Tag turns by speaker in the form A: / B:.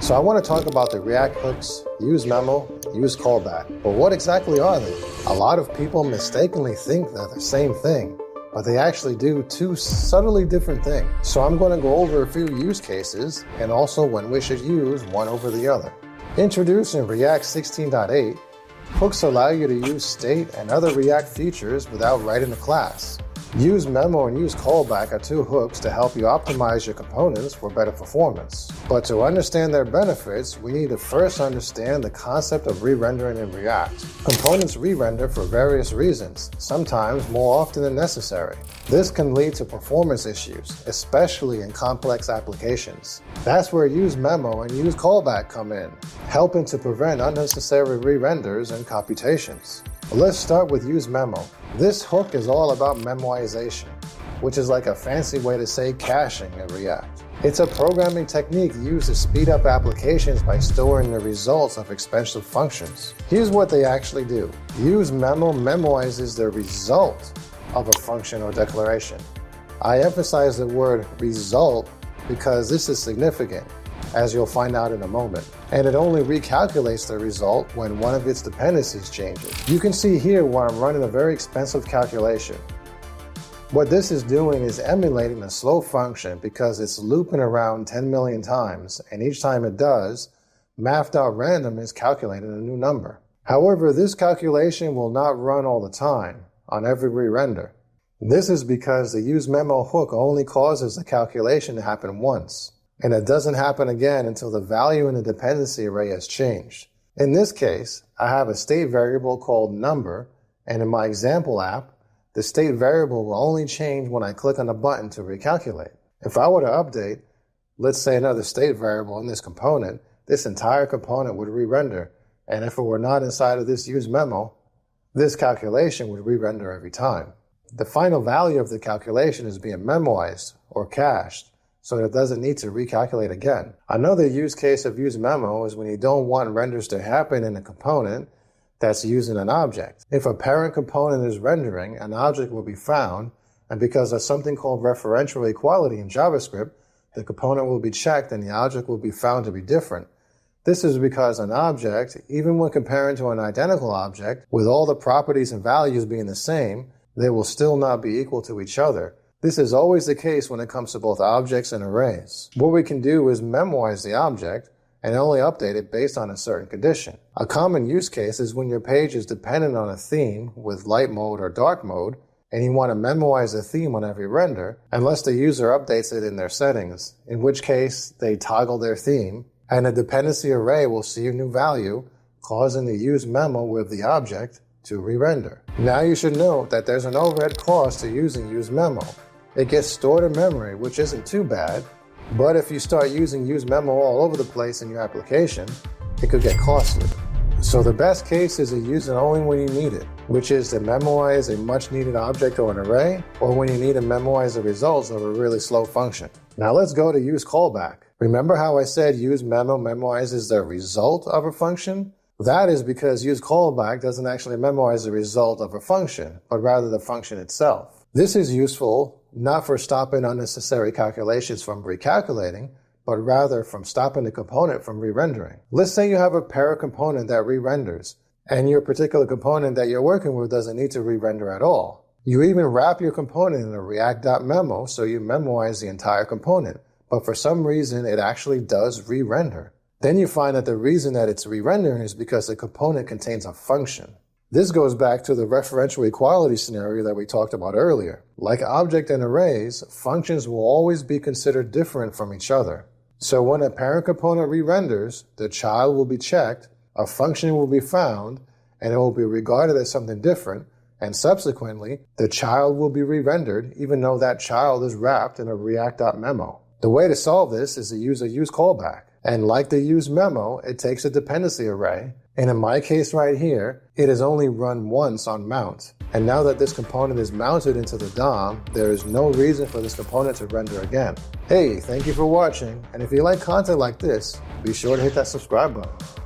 A: So I want to talk about the React hooks, useMemo, useCallback. But what exactly are they? A lot of people mistakenly think they're the same thing, but they actually do two subtly different things. So I'm going to go over a few use cases and also when we should use one over the other. Introduced in React 16.8, hooks allow you to use state and other React features without writing the class. useMemo and useCallback are two hooks to help you optimize your components for better performance. But to understand their benefits, we need to first understand the concept of re-rendering in React. Components re-render for various reasons, sometimes more often than necessary. This can lead to performance issues, especially in complex applications. That's where useMemo and useCallback come in, helping to prevent unnecessary re-renders and computations. Let's start with useMemo. This hook is all about memoization, which is like a fancy way to say caching in React. It's a programming technique used to speed up applications by storing the results of expensive functions. Here's what they actually do. useMemo memoizes the result of a function or declaration. I emphasize the word result because this is significant, as you'll find out in a moment. And it only recalculates the result when one of its dependencies changes. You can see here where I'm running a very expensive calculation. What this is doing is emulating a slow function because it's looping around 10 million times, and each time it does, math.random is calculating a new number. However, this calculation will not run all the time on every re-render. This is because the useMemo hook only causes the calculation to happen once, and it doesn't happen again until the value in the dependency array has changed. In this case, I have a state variable called number, and in my example app, the state variable will only change when I click on a button to recalculate. If I were to update, let's say another state variable in this component, this entire component would re-render, and if it were not inside of this useMemo, this calculation would re-render every time. The final value of the calculation is being memoized or cached, so it doesn't need to recalculate again. Another use case of useMemo is when you don't want renders to happen in a component that's using an object. If a parent component is rendering, an object will be found, and because of something called referential equality in JavaScript, the component will be checked and the object will be found to be different. This is because an object, even when comparing to an identical object, with all the properties and values being the same, they will still not be equal to each other. This is always the case when it comes to both objects and arrays. What we can do is memoize the object and only update it based on a certain condition. A common use case is when your page is dependent on a theme with light mode or dark mode, and you want to memoize the theme on every render, unless the user updates it in their settings, in which case they toggle their theme, and the dependency array will see a new value, causing the useMemo with the object to re-render. Now you should note that there's an overhead cost to using useMemo. It gets stored in memory, which isn't too bad, but if you start using useMemo all over the place in your application, it could get costly. So the best case is to use it only when you need it, which is to memoize a much needed object or an array, or when you need to memoize the results of a really slow function. Now let's go to useCallback. Remember how I said useMemo memoizes the result of a function? That is because useCallback doesn't actually memorize the result of a function, but rather the function itself. This is useful not for stopping unnecessary calculations from recalculating, but rather from stopping the component from re-rendering. Let's say you have a parent component that re-renders, and your particular component that you're working with doesn't need to re-render at all. You even wrap your component in a React.memo so you memoize the entire component, but for some reason it actually does re-render. Then you find that the reason that it's re-rendering is because the component contains a function. This goes back to the referential equality scenario that we talked about earlier. Like object and arrays, functions will always be considered different from each other. So when a parent component re-renders, the child will be checked, a function will be found, and it will be regarded as something different, and subsequently, the child will be re-rendered even though that child is wrapped in a React.memo. The way to solve this is to use a useCallback. And like the useMemo, it takes a dependency array, and in my case right here, it is only run once on mount. And now that this component is mounted into the DOM, there is no reason for this component to render again. Hey, thank you for watching, and if you like content like this, be sure to hit that subscribe button.